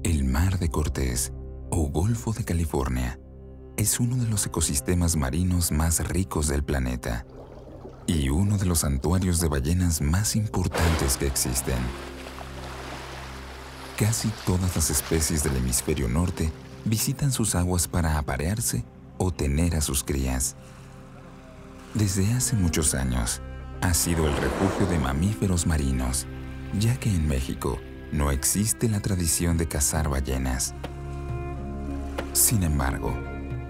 El Mar de Cortés, o Golfo de California, es uno de los ecosistemas marinos más ricos del planeta y uno de los santuarios de ballenas más importantes que existen. Casi todas las especies del hemisferio norte visitan sus aguas para aparearse o tener a sus crías. Desde hace muchos años, ha sido el refugio de mamíferos marinos, ya que en México no existe la tradición de cazar ballenas. Sin embargo,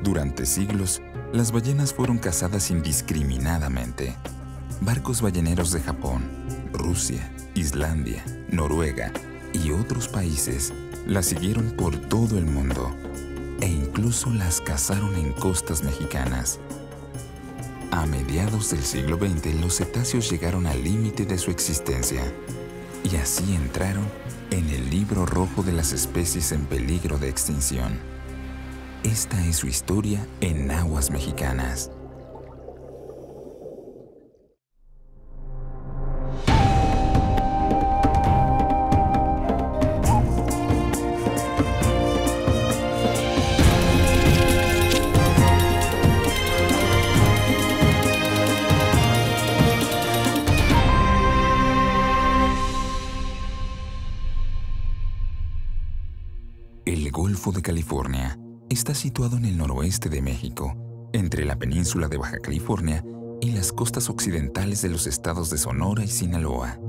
durante siglos, las ballenas fueron cazadas indiscriminadamente. Barcos balleneros de Japón, Rusia, Islandia, Noruega y otros países las siguieron por todo el mundo e incluso las cazaron en costas mexicanas. A mediados del siglo XX, los cetáceos llegaron al límite de su existencia y así entraron en el libro rojo de las especies en peligro de extinción. Esta es su historia en aguas mexicanas. El Golfo de California está situado en el noroeste de México, entre la península de Baja California y las costas occidentales de los estados de Sonora y Sinaloa.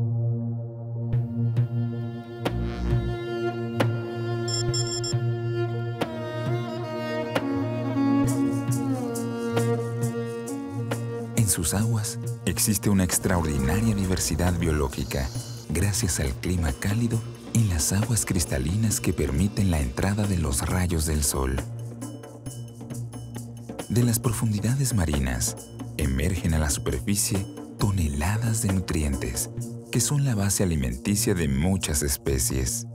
En sus aguas existe una extraordinaria diversidad biológica, gracias al clima cálido y las aguas cristalinas que permiten la entrada de los rayos del sol. De las profundidades marinas emergen a la superficie toneladas de nutrientes que son la base alimenticia de muchas especies.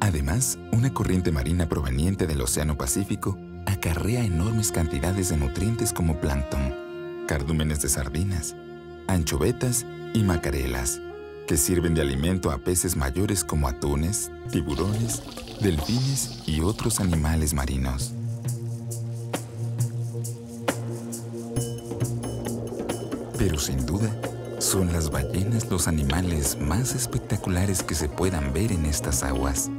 Además, una corriente marina proveniente del Océano Pacífico acarrea enormes cantidades de nutrientes como plancton, cardúmenes de sardinas, anchovetas y macarelas, que sirven de alimento a peces mayores como atunes, tiburones, delfines y otros animales marinos. Pero sin duda, son las ballenas los animales más espectaculares que se puedan ver en estas aguas.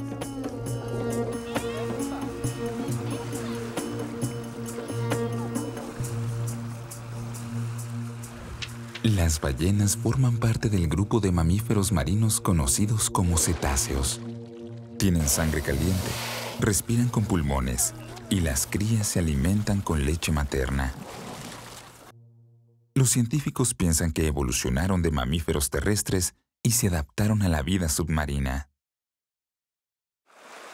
Las ballenas forman parte del grupo de mamíferos marinos conocidos como cetáceos. Tienen sangre caliente, respiran con pulmones y las crías se alimentan con leche materna. Los científicos piensan que evolucionaron de mamíferos terrestres y se adaptaron a la vida submarina.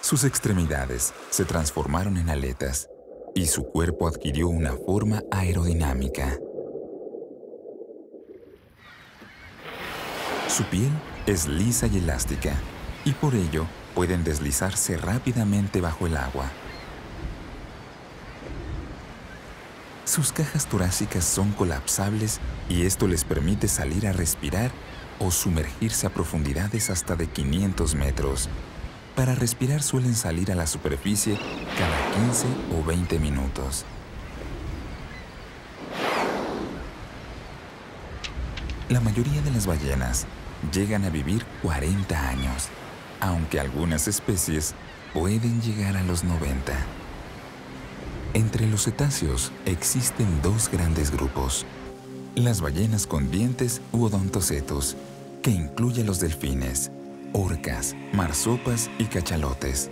Sus extremidades se transformaron en aletas y su cuerpo adquirió una forma aerodinámica. Su piel es lisa y elástica, y por ello pueden deslizarse rápidamente bajo el agua. Sus cajas torácicas son colapsables y esto les permite salir a respirar o sumergirse a profundidades hasta de 500 metros. Para respirar suelen salir a la superficie cada 15 o 20 minutos. La mayoría de las ballenas llegan a vivir 40 años, aunque algunas especies pueden llegar a los 90. Entre los cetáceos existen dos grandes grupos: las ballenas con dientes u odontocetos, que incluye los delfines, orcas, marsopas y cachalotes.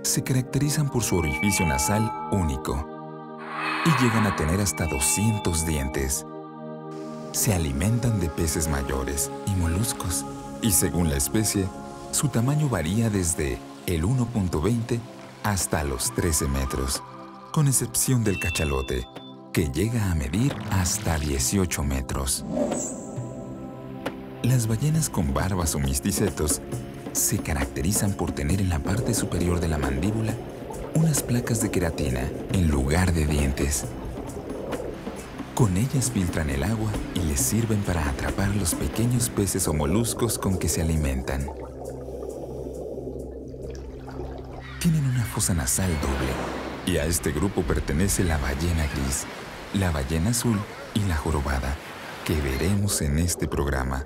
Se caracterizan por su orificio nasal único y llegan a tener hasta 200 dientes. Se alimentan de peces mayores y moluscos, y según la especie, su tamaño varía desde el 1.20 hasta los 13 metros, con excepción del cachalote, que llega a medir hasta 18 metros. Las ballenas con barbas o misticetos se caracterizan por tener en la parte superior de la mandíbula unas placas de queratina en lugar de dientes. Con ellas filtran el agua y les sirven para atrapar los pequeños peces o moluscos con que se alimentan. tienen una fosa nasal doble, y a este grupo pertenece la ballena gris, la ballena azul y la jorobada, que veremos en este programa,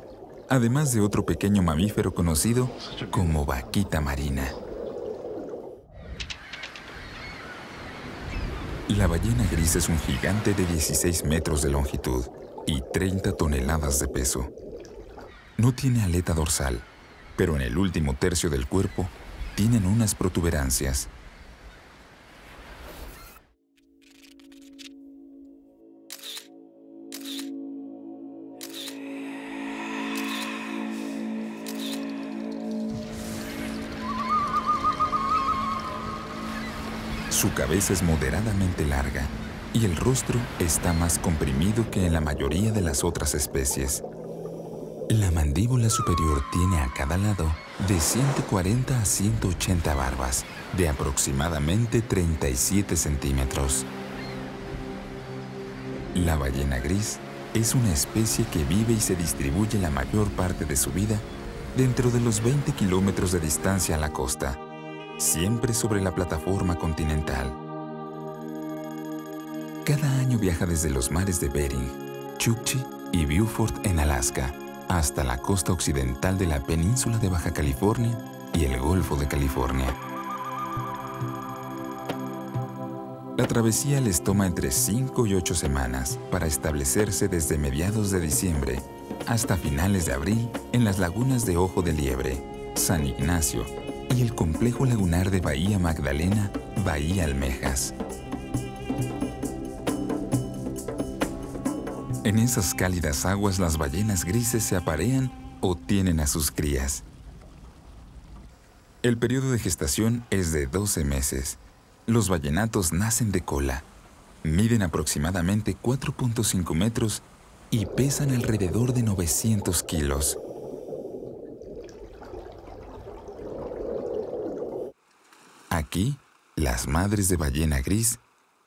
además de otro pequeño mamífero conocido como vaquita marina. La ballena gris es un gigante de 16 metros de longitud y 30 toneladas de peso. No tiene aleta dorsal, pero en el último tercio del cuerpo tienen unas protuberancias. Su cabeza es moderadamente larga y el rostro está más comprimido que en la mayoría de las otras especies. La mandíbula superior tiene a cada lado de 140 a 180 barbas, de aproximadamente 37 centímetros. La ballena gris es una especie que vive y se distribuye la mayor parte de su vida dentro de los 20 kilómetros de distancia a la costa, siempre sobre la plataforma continental. Cada año viaja desde los mares de Bering, Chukchi y Beaufort en Alaska hasta la costa occidental de la península de Baja California y el Golfo de California. La travesía les toma entre 5 y 8 semanas para establecerse desde mediados de diciembre hasta finales de abril en las lagunas de Ojo de Liebre, San Ignacio y el complejo lagunar de Bahía Magdalena, Bahía Almejas. En esas cálidas aguas las ballenas grises se aparean o tienen a sus crías. El periodo de gestación es de 12 meses. Los ballenatos nacen de cola, miden aproximadamente 4.5 metros y pesan alrededor de 900 kilos. Aquí, las madres de ballena gris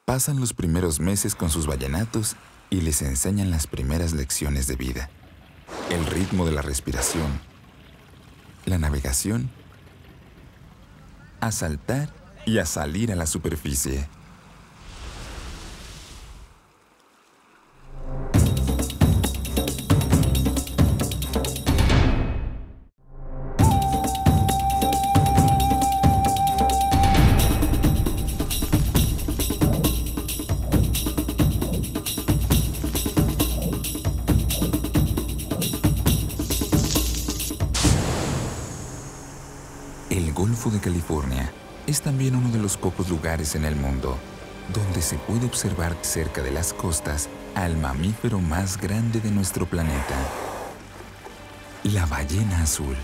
pasan los primeros meses con sus ballenatos y les enseñan las primeras lecciones de vida: el ritmo de la respiración, la navegación, a saltar y a salir a la superficie. El Golfo de California es también uno de los pocos lugares en el mundo donde se puede observar cerca de las costas al mamífero más grande de nuestro planeta, la ballena azul.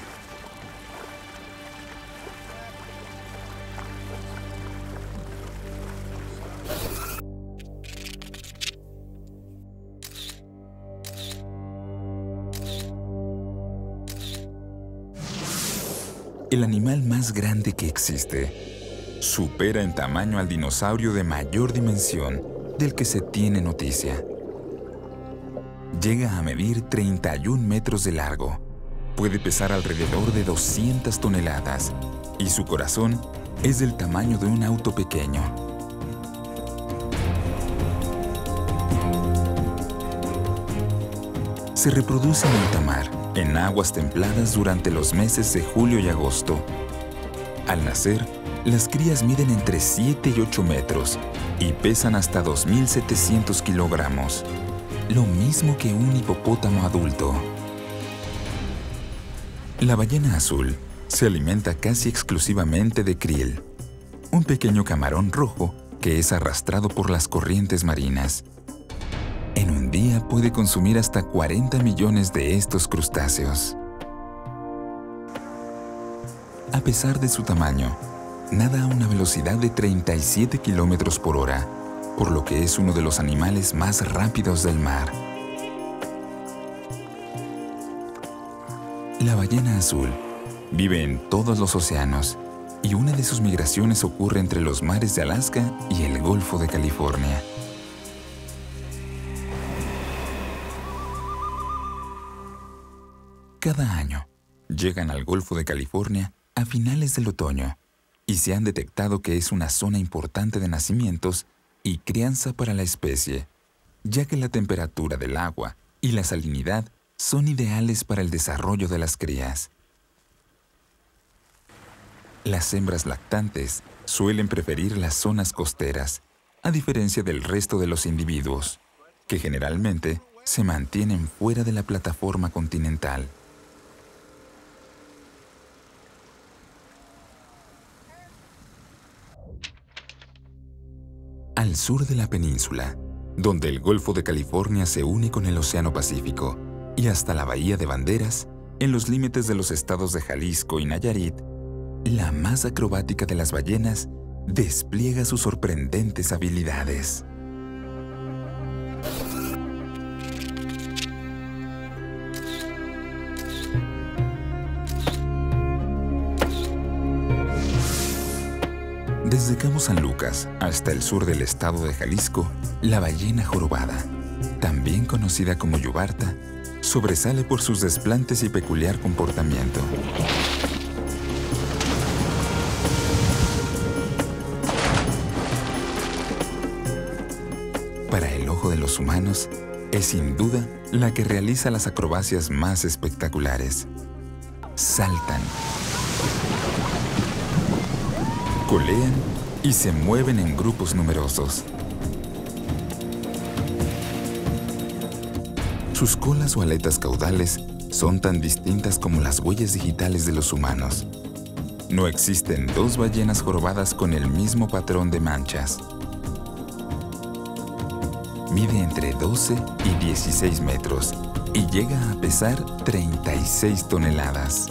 El animal más grande que existe supera en tamaño al dinosaurio de mayor dimensión del que se tiene noticia. Llega a medir 31 metros de largo, puede pesar alrededor de 200 toneladas y su corazón es del tamaño de un auto pequeño. Se reproduce en alta mar, en aguas templadas durante los meses de julio y agosto. Al nacer, las crías miden entre 7 y 8 metros y pesan hasta 2.700 kilogramos, lo mismo que un hipopótamo adulto. La ballena azul se alimenta casi exclusivamente de krill, un pequeño camarón rojo que es arrastrado por las corrientes marinas. En un día puede consumir hasta 40 millones de estos crustáceos. A pesar de su tamaño, nada a una velocidad de 37 kilómetros por hora, por lo que es uno de los animales más rápidos del mar. La ballena azul vive en todos los océanos y una de sus migraciones ocurre entre los mares de Alaska y el Golfo de California. Cada año llegan al Golfo de California a finales del otoño y se han detectado que es una zona importante de nacimientos y crianza para la especie, ya que la temperatura del agua y la salinidad son ideales para el desarrollo de las crías. Las hembras lactantes suelen preferir las zonas costeras, a diferencia del resto de los individuos, que generalmente se mantienen fuera de la plataforma continental. Al sur de la península, donde el Golfo de California se une con el Océano Pacífico, y hasta la Bahía de Banderas, en los límites de los estados de Jalisco y Nayarit, la más acrobática de las ballenas despliega sus sorprendentes habilidades. Desde Cabo San Lucas hasta el sur del estado de Jalisco, la ballena jorobada, también conocida como yubarta, sobresale por sus desplantes y peculiar comportamiento. Para el ojo de los humanos, es sin duda la que realiza las acrobacias más espectaculares. Saltan, colean y se mueven en grupos numerosos. Sus colas o aletas caudales son tan distintas como las huellas digitales de los humanos. No existen dos ballenas jorobadas con el mismo patrón de manchas. Mide entre 12 y 16 metros y llega a pesar 36 toneladas.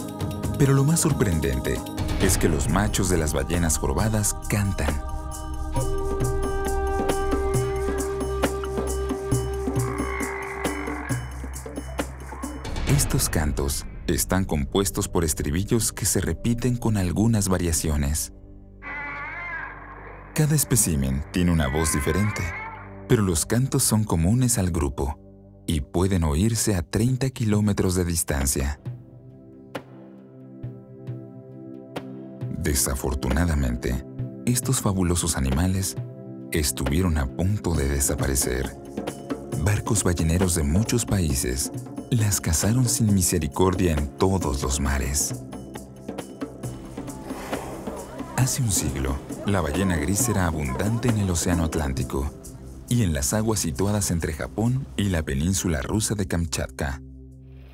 Pero lo más sorprendente es que los machos de las ballenas jorobadas cantan. Estos cantos están compuestos por estribillos que se repiten con algunas variaciones. Cada espécimen tiene una voz diferente, pero los cantos son comunes al grupo y pueden oírse a 30 kilómetros de distancia. Desafortunadamente, estos fabulosos animales estuvieron a punto de desaparecer. Barcos balleneros de muchos países las cazaron sin misericordia en todos los mares. Hace un siglo, la ballena gris era abundante en el Océano Atlántico y en las aguas situadas entre Japón y la península rusa de Kamchatka,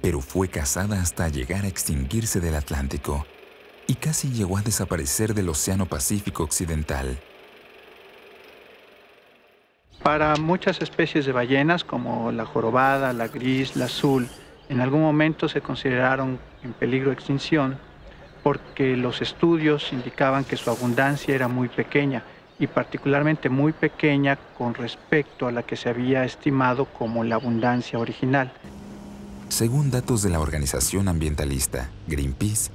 pero fue cazada hasta llegar a extinguirse del Atlántico y casi llegó a desaparecer del Océano Pacífico Occidental. Para muchas especies de ballenas, como la jorobada, la gris, la azul, en algún momento se consideraron en peligro de extinción porque los estudios indicaban que su abundancia era muy pequeña y particularmente muy pequeña con respecto a la que se había estimado como la abundancia original. Según datos de la organización ambientalista Greenpeace,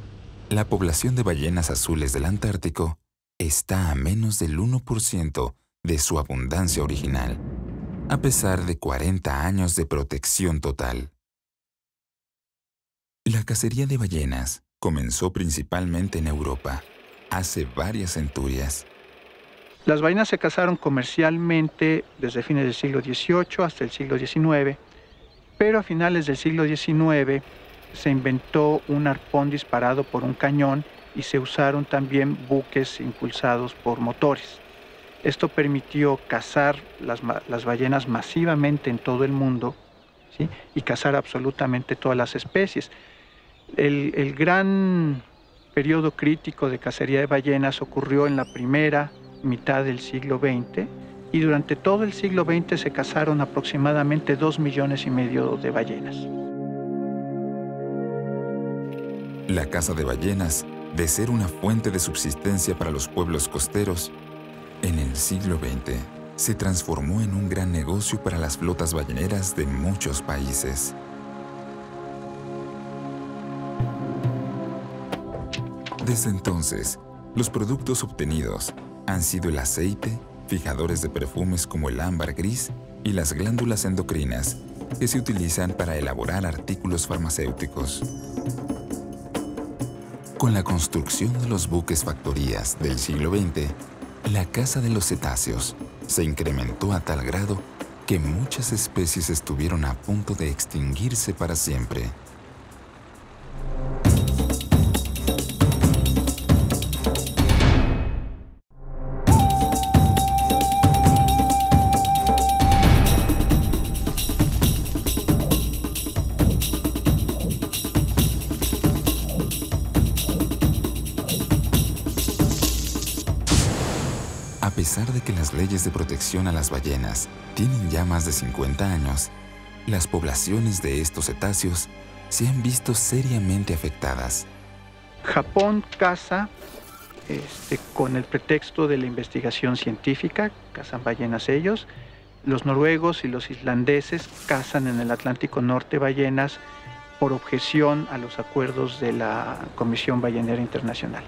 la población de ballenas azules del Antártico está a menos del 1% de su abundancia original, a pesar de 40 años de protección total. La cacería de ballenas comenzó principalmente en Europa, hace varias centurias. Las ballenas se cazaron comercialmente desde fines del siglo XVIII hasta el siglo XIX, pero a finales del siglo XIX se inventó un arpón disparado por un cañón y se usaron también buques impulsados por motores. Esto permitió cazar las ballenas masivamente en todo el mundo, ¿sí? Y cazar absolutamente todas las especies. El gran periodo crítico de cacería de ballenas ocurrió en la primera mitad del siglo XX y durante todo el siglo XX se cazaron aproximadamente 2,5 millones de ballenas. La caza de ballenas, de ser una fuente de subsistencia para los pueblos costeros, en el siglo XX se transformó en un gran negocio para las flotas balleneras de muchos países. Desde entonces, los productos obtenidos han sido el aceite, fijadores de perfumes como el ámbar gris y las glándulas endocrinas que se utilizan para elaborar artículos farmacéuticos. Con la construcción de los buques factorías del siglo XX, la caza de los cetáceos se incrementó a tal grado que muchas especies estuvieron a punto de extinguirse para siempre. A pesar de que las leyes de protección a las ballenas tienen ya más de 50 años, las poblaciones de estos cetáceos se han visto seriamente afectadas. Japón caza con el pretexto de la investigación científica, cazan ballenas ellos. Los noruegos y los islandeses cazan en el Atlántico Norte ballenas por objeción a los acuerdos de la Comisión Ballenera Internacional.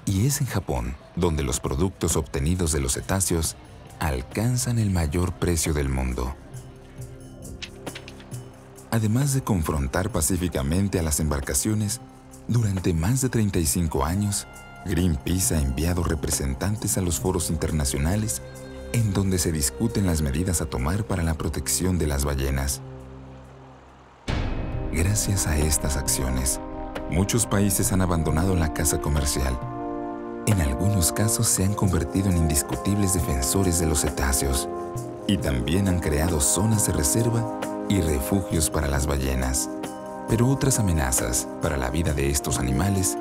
Y es en Japón donde los productos obtenidos de los cetáceos alcanzan el mayor precio del mundo. Además de confrontar pacíficamente a las embarcaciones, durante más de 35 años, Greenpeace ha enviado representantes a los foros internacionales en donde se discuten las medidas a tomar para la protección de las ballenas. Gracias a estas acciones, muchos países han abandonado la caza comercial. En algunos casos se han convertido en indiscutibles defensores de los cetáceos y también han creado zonas de reserva y refugios para las ballenas. Pero otras amenazas para la vida de estos animales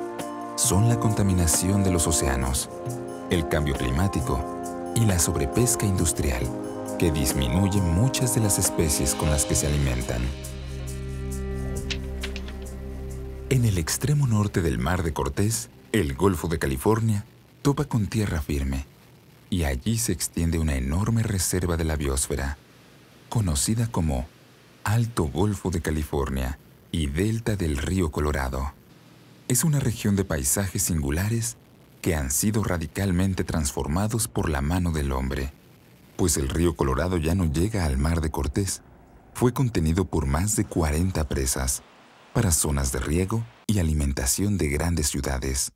son la contaminación de los océanos, el cambio climático y la sobrepesca industrial, que disminuye muchas de las especies con las que se alimentan. En el extremo norte del Mar de Cortés, el Golfo de California topa con tierra firme y allí se extiende una enorme reserva de la biosfera, conocida como Alto Golfo de California y Delta del Río Colorado. Es una región de paisajes singulares que han sido radicalmente transformados por la mano del hombre, pues el río Colorado ya no llega al Mar de Cortés. Fue contenido por más de 40 presas para zonas de riego y alimentación de grandes ciudades.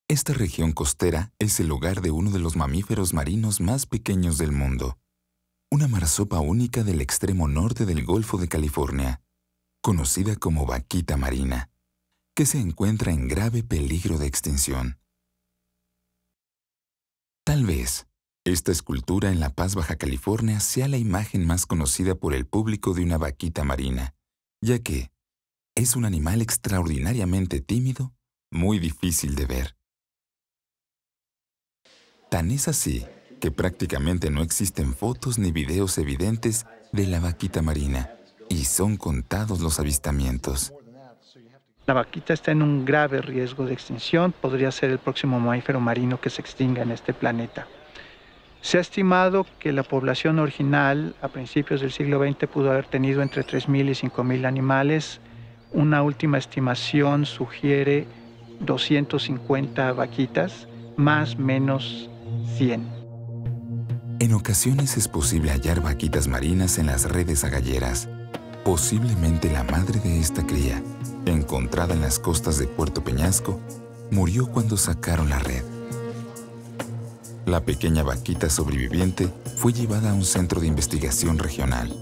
Esta región costera es el hogar de uno de los mamíferos marinos más pequeños del mundo, una marsopa única del extremo norte del Golfo de California, conocida como vaquita marina, que se encuentra en grave peligro de extinción. Tal vez, esta escultura en La Paz, Baja California, sea la imagen más conocida por el público de una vaquita marina, ya que es un animal extraordinariamente tímido, muy difícil de ver. Tan es así que prácticamente no existen fotos ni videos evidentes de la vaquita marina, y son contados los avistamientos. La vaquita está en un grave riesgo de extinción, podría ser el próximo mamífero marino que se extinga en este planeta. Se ha estimado que la población original a principios del siglo XX pudo haber tenido entre 3.000 y 5.000 animales. Una última estimación sugiere 250 vaquitas, más o menos 100. En ocasiones es posible hallar vaquitas marinas en las redes agalleras. Posiblemente la madre de esta cría, encontrada en las costas de Puerto Peñasco, murió cuando sacaron la red. La pequeña vaquita sobreviviente fue llevada a un centro de investigación regional.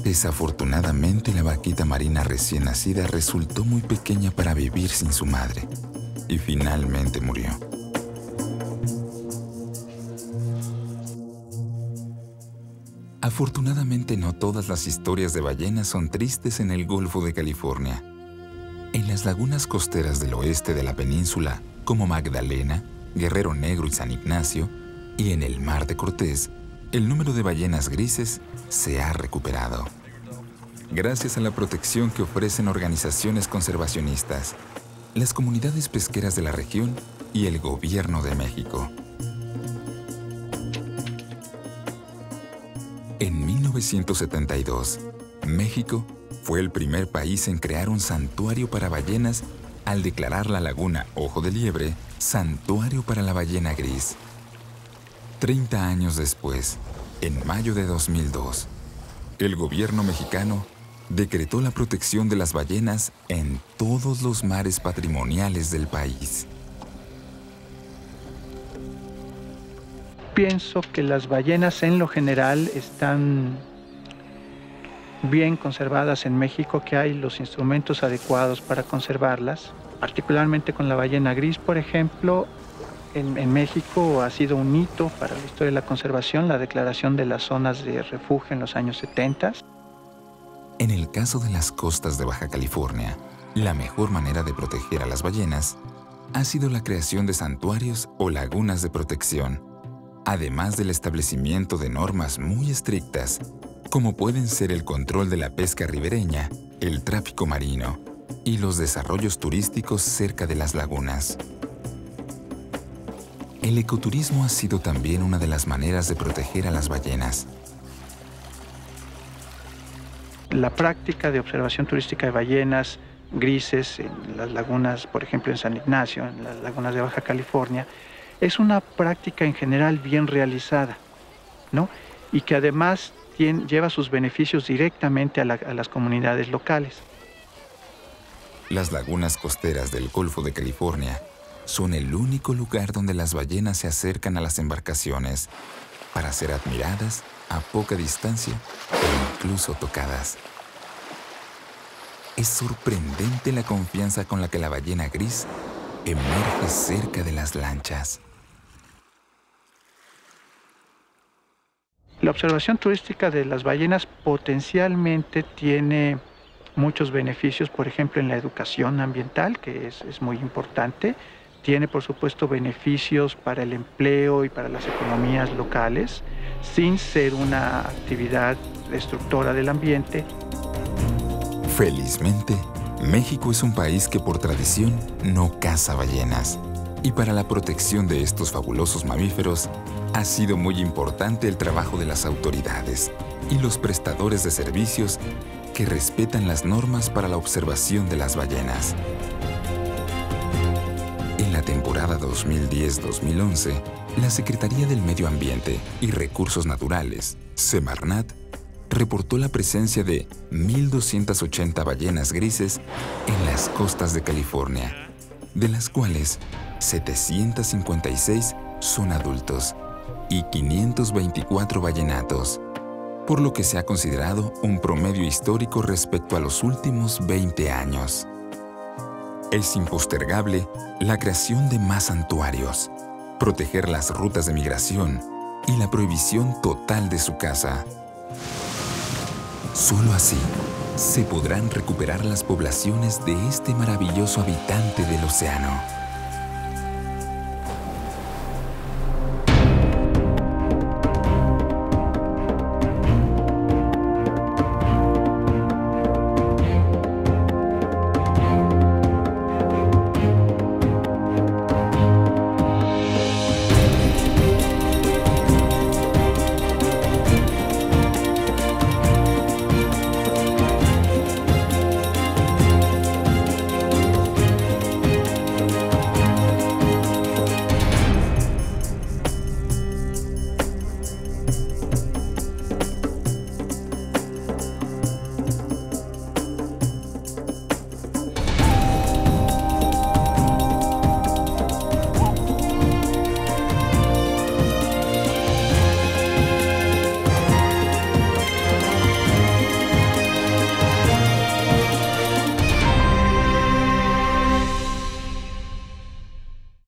Desafortunadamente, la vaquita marina recién nacida resultó muy pequeña para vivir sin su madre y finalmente murió. Afortunadamente, no todas las historias de ballenas son tristes en el Golfo de California. En las lagunas costeras del oeste de la península, como Magdalena, Guerrero Negro y San Ignacio, y en el Mar de Cortés, el número de ballenas grises se ha recuperado. Gracias a la protección que ofrecen organizaciones conservacionistas, las comunidades pesqueras de la región y el Gobierno de México. En 1972, México fue el primer país en crear un santuario para ballenas al declarar la laguna Ojo de Liebre Santuario para la Ballena Gris. 30 años después, en mayo de 2002, el gobierno mexicano decretó la protección de las ballenas en todos los mares patrimoniales del país. Pienso que las ballenas en lo general están bien conservadas en México, que hay los instrumentos adecuados para conservarlas, particularmente con la ballena gris, por ejemplo. En México ha sido un hito para la historia de la conservación la declaración de las zonas de refugio en los años 70. En el caso de las costas de Baja California, la mejor manera de proteger a las ballenas ha sido la creación de santuarios o lagunas de protección, además del establecimiento de normas muy estrictas, como pueden ser el control de la pesca ribereña, el tráfico marino y los desarrollos turísticos cerca de las lagunas. El ecoturismo ha sido también una de las maneras de proteger a las ballenas. La práctica de observación turística de ballenas grises en las lagunas, por ejemplo en San Ignacio, en las lagunas de Baja California, es una práctica en general bien realizada, ¿no? Y que además lleva sus beneficios directamente a las comunidades locales. Las lagunas costeras del Golfo de California son el único lugar donde las ballenas se acercan a las embarcaciones para ser admiradas a poca distancia e incluso tocadas. Es sorprendente la confianza con la que la ballena gris emerge cerca de las lanchas. La observación turística de las ballenas potencialmente tiene muchos beneficios, por ejemplo, en la educación ambiental, que es muy importante. Tiene, por supuesto, beneficios para el empleo y para las economías locales, sin ser una actividad destructora del ambiente. Felizmente, México es un país que por tradición no caza ballenas. Y para la protección de estos fabulosos mamíferos, ha sido muy importante el trabajo de las autoridades y los prestadores de servicios que respetan las normas para la observación de las ballenas. En la temporada 2010-2011, la Secretaría del Medio Ambiente y Recursos Naturales, Semarnat, reportó la presencia de 1.280 ballenas grises en las costas de California, de las cuales 756 son adultos y 524 ballenatos, por lo que se ha considerado un promedio histórico respecto a los últimos 20 años. Es impostergable la creación de más santuarios, proteger las rutas de migración y la prohibición total de su caza. Solo así se podrán recuperar las poblaciones de este maravilloso habitante del océano.